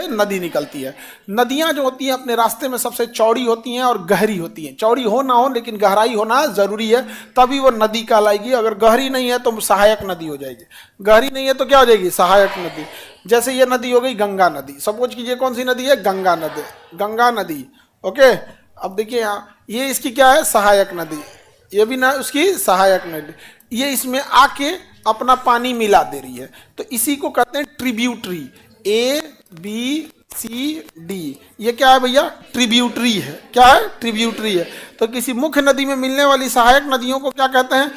नदी निकलती है। नदियां जो होती हैं अपने रास्ते में सबसे चौड़ी होती हैं और गहरी होती हैं। चौड़ी हो ना हो लेकिन गहराई होना जरूरी है, तभी वो नदी कहलाएगी। अगर गहरी नहीं है तो सहायक नदी हो जाएगी, गहरी नहीं है तो क्या हो जाएगी, सहायक नदी। जैसे ये नदी हो गई गंगा नदी, सपोज कीजिए कौन सी नदी है, गंगा नदी, गंगा नदी। ओके, अब देखिए यहाँ ये इसकी क्या है, सहायक नदी, ये भी ना उसकी सहायक नदी, ये इसमें आके अपना पानी मिला दे रही है, तो इसी को कहते हैं tributary. A B C D, ये क्या है भैया, ट्रिब्यूटरी है। क्या है, ट्रिब्यूटरी है। तो किसी मुख्य नदी में मिलने वाली सहायक नदियों को क्या कहते हैं,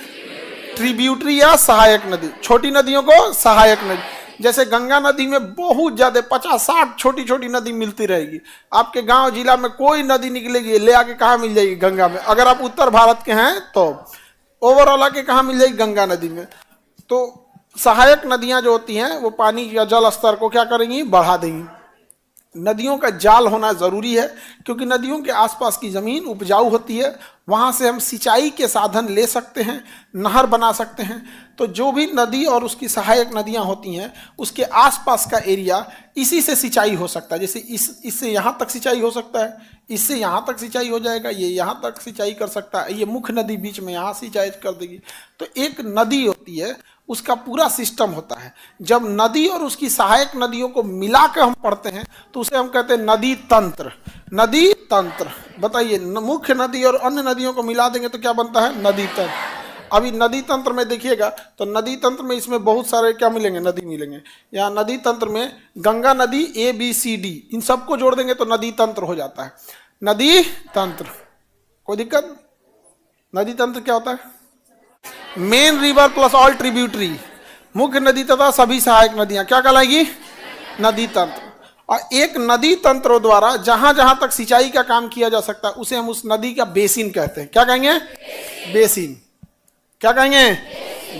ट्रिब्यूटरी या सहायक नदी। छोटी नदियों को सहायक नदी। जैसे गंगा नदी में बहुत ज्यादा 50-60 छोटी छोटी नदी मिलती रहेगी। आपके गांव जिला में कोई नदी निकलेगी, ले आके कहाँ मिल जाएगी, गंगा में। अगर आप उत्तर भारत के हैं तो ओवरऑल आके कहाँ मिल जाएगी, गंगा नदी में। तो सहायक नदियां जो होती हैं वो पानी या जल स्तर को क्या करेंगी, बढ़ा देंगी। नदियों का जाल होना जरूरी है, क्योंकि नदियों के आसपास की जमीन उपजाऊ होती है, वहां से हम सिंचाई के साधन ले सकते हैं, नहर बना सकते हैं। तो जो भी नदी और उसकी सहायक नदियां होती हैं उसके आसपास का एरिया, इसी से सिंचाई हो सकता है। जैसे इससे यहाँ तक सिंचाई हो सकता है, इससे यहाँ तक सिंचाई हो जाएगा, ये यहाँ तक सिंचाई कर सकता है, ये मुख्य नदी बीच में यहाँ सिंचाई कर देगी। तो एक नदी होती है, उसका पूरा सिस्टम होता है। जब नदी और उसकी सहायक नदियों को मिलाकर हम पढ़ते हैं तो उसे हम कहते हैं नदी तंत्र। नदी तंत्र, बताइए, मुख्य नदी और अन्य नदियों को मिला देंगे तो क्या बनता है, नदी तंत्र। अभी नदी तंत्र में देखिएगा तो नदी तंत्र में इसमें बहुत सारे क्या मिलेंगे, नदी मिलेंगे। यहाँ नदी तंत्र में गंगा नदी ABCD, इन सबको जोड़ देंगे तो नदी तंत्र हो जाता है। नदी तंत्र, कोई दिक्कत? नदी तंत्र क्या होता है, main river plus all tributary, मुख्य नदी तथा सभी सहायक नदियां क्या कहलाएगी, नदी तंत्र। और एक नदी तंत्र द्वारा जहां जहां तक सिंचाई का काम किया जा सकता है उसे हम उस नदी का बेसिन कहते हैं। क्या कहेंगे, बेसिन। क्या कहेंगे,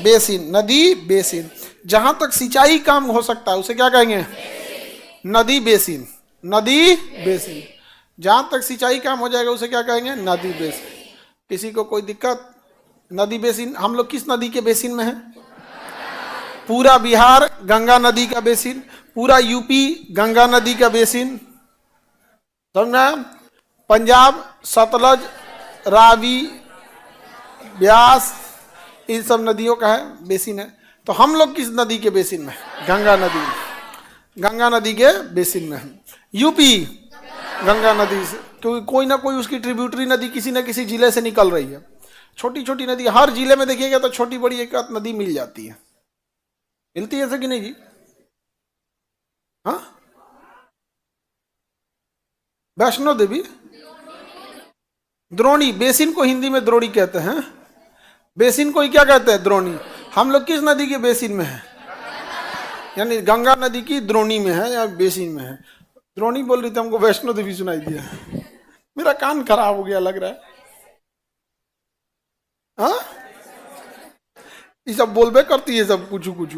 बेसिन, नदी बेसिन। जहां तक सिंचाई काम हो सकता है उसे क्या कहेंगे, नदी बेसिन। नदी बेसिन, जहां तक सिंचाई काम हो जाएगा उसे क्या कहेंगे, नदी बेसिन। किसी को कोई दिक्कत? नदी बेसिन, हम लोग किस नदी के बेसिन में हैं, पूरा बिहार गंगा नदी का बेसिन, पूरा यूपी गंगा नदी का बेसिन, समझना। पंजाब सतलज, रावी, ब्यास, इन सब नदियों का है बेसिन है। तो हम लोग किस नदी के बेसिन में, गंगा नदी, गंगा नदी के बेसिन में है। यूपी गंगा नदी से, क्योंकि कोई ना कोई उसकी ट्रिब्यूटरी नदी किसी न किसी जिले से निकल रही है। छोटी छोटी नदी हर जिले में देखिएगा तो छोटी बड़ी एक आध नदी मिल जाती है, मिलती है ऐसे कि नहीं जी? हाँ, वैष्णो देवी, द्रोणी, बेसिन को हिंदी में द्रोणी कहते हैं। बेसिन को ही क्या कहते हैं, द्रोणी। हम लोग किस नदी के बेसिन में है, यानी गंगा नदी की द्रोणी में है या बेसिन में है। द्रोणी बोल रही थी, हमको वैष्णो देवी सुनाई दिया। मेरा कान खराब हो गया लग रहा है। हाँ, ये सब बोलबे करती है सब कुछ कुछ।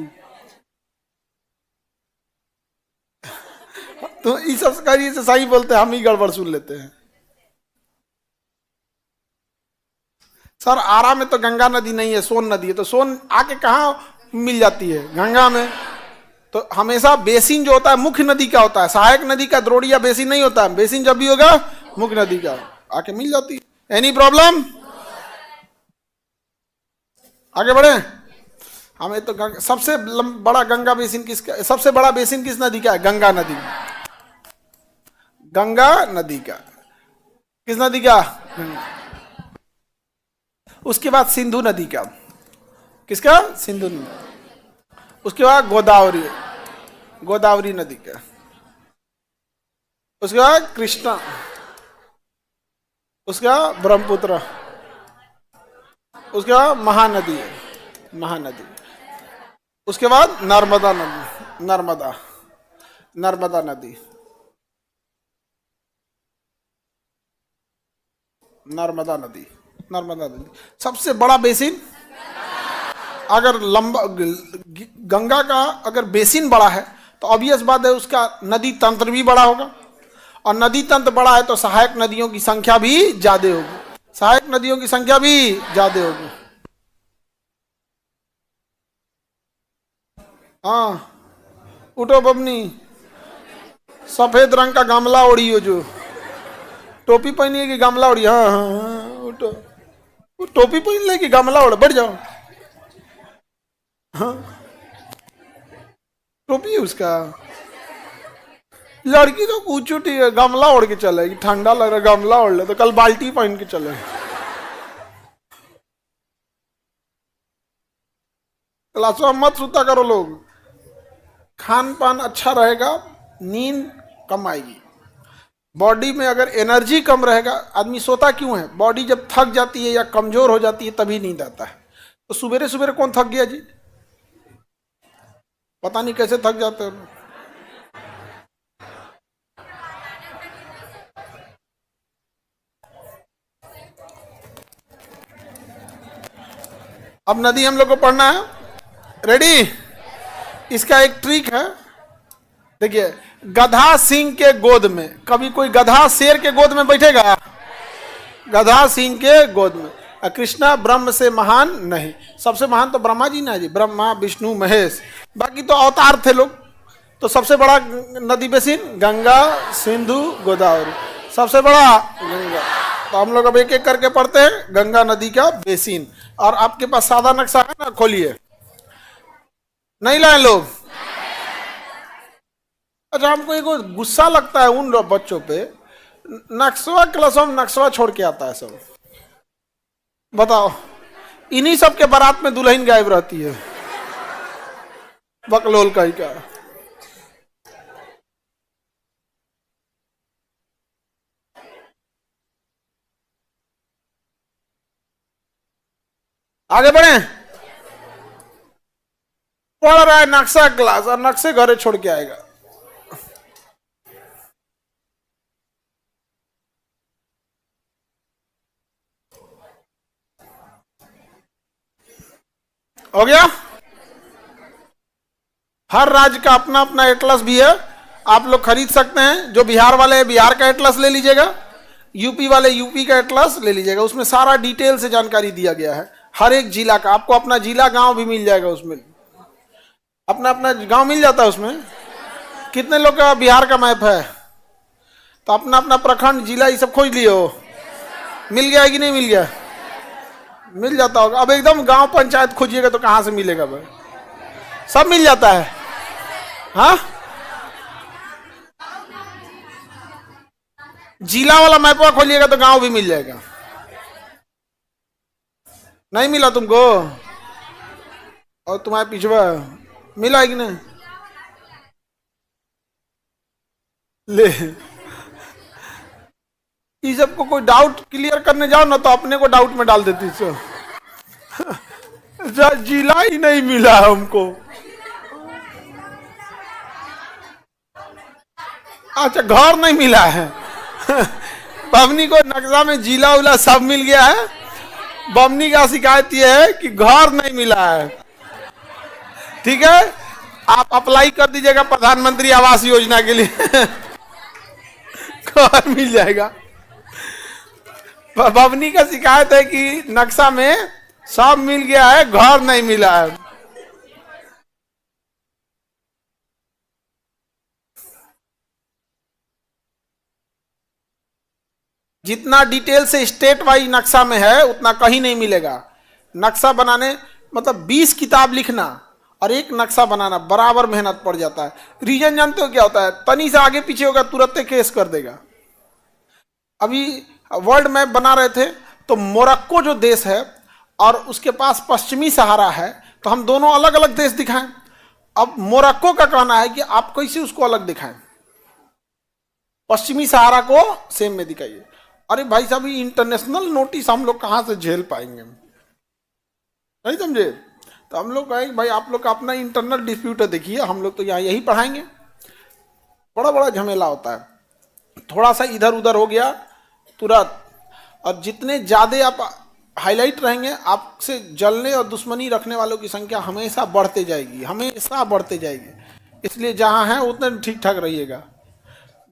तो ये सब करिए से सही बोलते हैं, हम ही गड़बड़ सुन लेते हैं। सर आरा में तो गंगा नदी नहीं है, सोन नदी है। तो सोन आके कहाँ मिल जाती है, गंगा में। तो हमेशा बेसिन जो होता है मुख्य नदी का होता है, सहायक नदी का द्रोणी या बेसिन नहीं होता है। बेसिन जब भी होगा मुख्य नदी का आके मिल जाती है। Any problem? आगे बढ़े। हमें तो सबसे बड़ा गंगा बेसिन किसका, सबसे बड़ा बेसिन किस नदी का है, गंगा नदी। गंगा नदी का, किस नदी का, उसके बाद सिंधु नदी का, किसका, सिंधु नदी। उसके बाद गोदावरी, गोदावरी नदी का। उसके बाद कृष्णा, उसके बाद ब्रह्मपुत्र, उसके बाद महानदी, महानदी। उसके बाद नर्मदा नदी, नर्मदा, नर्मदा नदी, नर्मदा नदी, नर्मदा नदी। सबसे बड़ा बेसिन, अगर लंबा गंगा का अगर बेसिन बड़ा है तो ऑब्वियस बात है उसका नदी तंत्र भी बड़ा होगा, और नदी तंत्र बड़ा है तो सहायक नदियों की संख्या भी ज्यादा होगी, सहायक नदियों की संख्या भी ज्यादा होगी। हाँ, उठो बबनी, सफेद रंग का गमला ओढ़ी हो, जो टोपी पहनी है कि गमला ओढ़ी? हाँ हाँ हाँ, वो टोपी पहन ले कि गमला ओढ़, बढ़ जाओ। हाँ, टोपी है उसका। लड़की तो कुछ ठीक है, गमला ओढ़ के चलेगी, ठंडा लग रहा है गमला ओढ़ ले, तो कल बाल्टी पहन के चले। क्लासों में मत सुता करो लोग। खान पान अच्छा रहेगा, नींद कम आएगी। बॉडी में अगर एनर्जी कम रहेगा, आदमी सोता क्यों है? बॉडी जब थक जाती है या कमजोर हो जाती है तभी नींद आता है। तो सुबेरे सुबेरे कौन थक गया जी? पता नहीं कैसे थक जाते हैं। अब नदी हम लोग को पढ़ना है, रेडी? इसका एक ट्रिक है, देखिए। गधा सिंह के गोद में, कभी कोई गधा शेर के गोद में बैठेगा? गधा सिंह के गोद में। कृष्णा ब्रह्म से महान नहीं। सबसे महान तो ब्रह्मा जी ना जी, ब्रह्मा विष्णु महेश, बाकी तो अवतार थे लोग। तो सबसे बड़ा नदी बेसिन गंगा, सिंधु, गोदावरी। सबसे बड़ा गंगा। तो हम लोग अब एक एक करके पढ़ते हैं गंगा नदी का बेसिन। और आपके पास सादा नक्शा है ना, खोलिए। नहीं लाए लोग? अच्छा, हमको एक गुस्सा लगता है उन बच्चों पे, नक्शवा क्लासों में नक्शवा छोड़ के आता है सब। बताओ, इन्हीं सब के बारात में दुल्हन गायब रहती है, बकलोल का ही क्या। आगे बढ़े। पढ़ रहा है नक्शा क्लास और नक्शे घरे छोड़ के आएगा। हो गया? हर राज्य का अपना अपना एटलस भी है, आप लोग खरीद सकते हैं। जो बिहार वाले हैं बिहार का एटलस ले लीजिएगा, यूपी वाले यूपी का एटलस ले लीजिएगा। उसमें सारा डिटेल से जानकारी दिया गया है, हर एक जिला का। आपको अपना जिला गांव भी मिल जाएगा उसमें, अपना अपना गांव मिल जाता है उसमें। कितने लोग का बिहार का मैप है? तो अपना अपना प्रखंड, जिला, ये सब खोज लिए हो? मिल गया है कि नहीं मिल गया? मिल जाता होगा। अब एकदम गांव पंचायत खोजिएगा तो कहां से मिलेगा भाई? सब मिल जाता है। हाँ, जिला वाला मैप खोलिएगा तो गांव भी मिल जाएगा। नहीं मिला तुमको? और तुम्हारे पिछवा मिला है कि नहीं? ले, इस सबको कोई डाउट क्लियर करने जाओ ना तो अपने को डाउट में डाल देती सो। जिला ही नहीं मिला हमको। अच्छा, घर नहीं मिला है। बमनी को नक्शा में जिला उला सब मिल गया है, बमनी का शिकायत यह है कि घर नहीं मिला है। ठीक है, आप अप्लाई कर दीजिएगा प्रधानमंत्री आवास योजना के लिए। घर मिल जाएगा। बमनी का शिकायत है कि नक्शा में सब मिल गया है, घर नहीं मिला है। जितना डिटेल से स्टेट वाइज नक्शा में है उतना कहीं नहीं मिलेगा। नक्शा बनाने मतलब 20 किताब लिखना और एक नक्शा बनाना बराबर मेहनत पड़ जाता है। रीजन जानते हो क्या होता है? तनी से आगे पीछे होगा तुरंत केस कर देगा। अभी वर्ल्ड मैप बना रहे थे तो मोरक्को जो देश है और उसके पास पश्चिमी सहारा है, तो हम दोनों अलग अलग देश दिखाएं। अब मोरक्को का कहना है कि आप कैसे उसको अलग दिखाएं, पश्चिमी सहारा को सेम में दिखाइए। अरे भाई साहब, इंटरनेशनल नोटिस हम लोग कहां से झेल पाएंगे? नहीं समझे? तो हम लोग कहेंगे भाई आप लोग का अपना इंटरनल डिस्प्यूट है, देखिए हम लोग तो यहाँ यही पढ़ाएंगे। बड़ा बड़ा झमेला होता है। थोड़ा सा इधर उधर हो गया तुरंत। और जितने ज्यादा आप हाईलाइट रहेंगे, आपसे जलने और दुश्मनी रखने वालों की संख्या हमेशा बढ़ते जाएगी, हमेशा बढ़ते जाएगी। इसलिए जहां है उतने ठीक ठाक रहिएगा।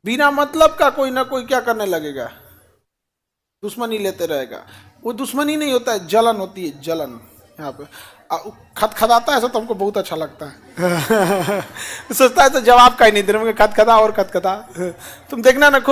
बिना मतलब का कोई ना कोई क्या करने लगेगा, दुश्मनी लेते रहेगा। वो दुश्मनी नहीं होता है, जलन होती है, जलन। यहाँ पे खदखदाता है ऐसा तो हमको बहुत अच्छा लगता है। सोचता है तो जवाब का ही नहीं देने, खदखदा और खदखदा। तुम देखना ना खूब